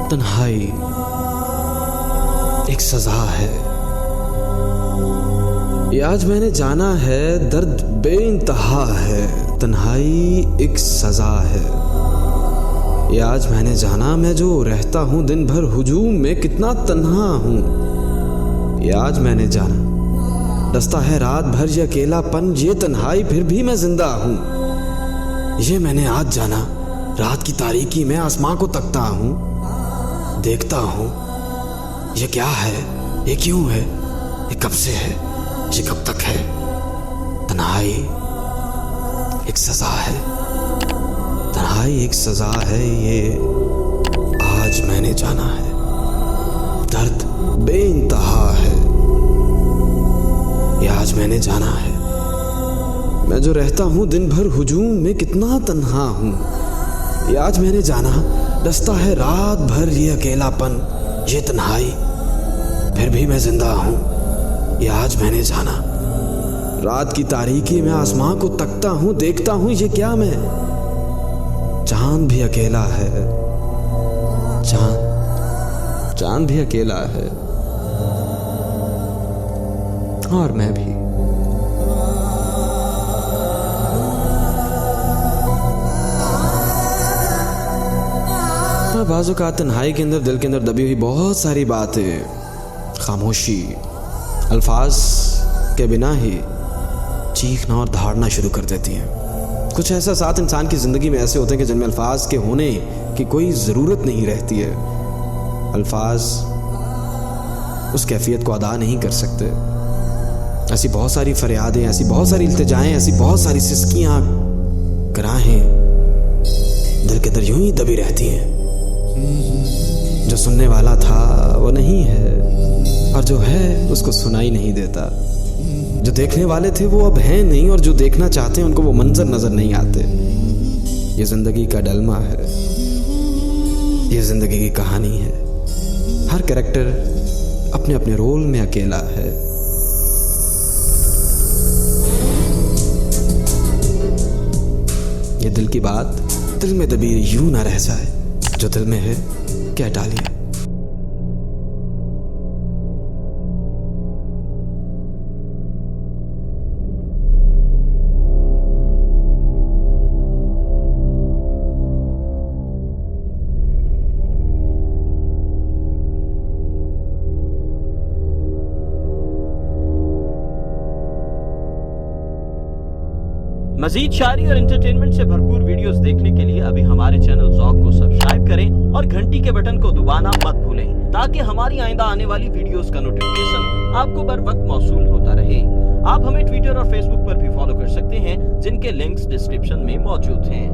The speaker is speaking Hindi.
तन्हाई एक सजा है। ये आज मैंने जाना है, दर्द बेइंतहा है। तन्हाई एक सजा है। ये आज मैंने जाना, मैं जो रहता हूँ दिन भर हुजूम में, कितना तन्हा हूँ। ये आज मैंने जाना, दस्ता है रात भर ये अकेलापन, ये तन्हाई फिर भी मैं जिंदा हूँ। ये मैंने आज जाना, रात की तारीकी में आसमां को तकता हूँ, देखता हूँ ये क्या है, ये क्यों है, ये कब से है, ये कब तक है। तन्हाई एक सजा है, तन्हाई एक सजा है। ये आज मैंने जाना है, दर्द बेइंतहा है। ये आज मैंने जाना है, मैं जो रहता हूँ दिन भर हुजूम में, कितना तन्हा हूँ। ये आज मैंने जाना, दस्ता है रात भर ये अकेलापन, ये तन्हाई फिर भी मैं जिंदा हूँ। ये आज मैंने जाना, रात की तारीकी में आसमां को तकता हूँ, देखता हूँ ये क्या मैं। चांद भी अकेला है, चांद भी अकेला है, और मैं भी। बाज़ तन्हाई के अंदर, दिल के अंदर दबी हुई बहुत सारी बातें, खामोशी, अल्फाज के बिना ही चीखना और धाड़ना शुरू कर देती हैं। कुछ ऐसा साथ इंसान की ज़िंदगी में ऐसे होते हैं कि जिनमें अल्फाज के होने की कोई ज़रूरत नहीं रहती है। अल्फाज उस कैफियत को अदा नहीं कर सकते। ऐसी बहुत सारी फरियादें, ऐसी बहुत सारी इल्तिजाएं, ऐसी बहुत सारी सिसकियाँ, कराहें दिल के अंदर यूं ही दबी रहती हैं। जो सुनने वाला था वो नहीं है, और जो है उसको सुनाई नहीं देता। जो देखने वाले थे वो अब हैं नहीं, और जो देखना चाहते हैं उनको वो मंजर नजर नहीं आते। ये जिंदगी का डलमा है, ये जिंदगी की कहानी है। हर कैरेक्टर अपने अपने रोल में अकेला है। ये दिल की बात दिल में दबी यूं ना रह जाए, जो दिल में है क्या डालिए। मजीद शायरी और एंटरटेनमेंट से भरपूर वीडियोस देखने के लिए अभी हमारे चैनल ज़ौक़ को सब्सक्राइब करें और घंटी के बटन को दबाना मत भूलें, ताकि हमारी आइंदा आने वाली वीडियोस का नोटिफिकेशन आपको बर वक्त मौसूल होता रहे। आप हमें ट्विटर और फेसबुक पर भी फॉलो कर सकते हैं, जिनके लिंक्स डिस्क्रिप्शन में मौजूद हैं।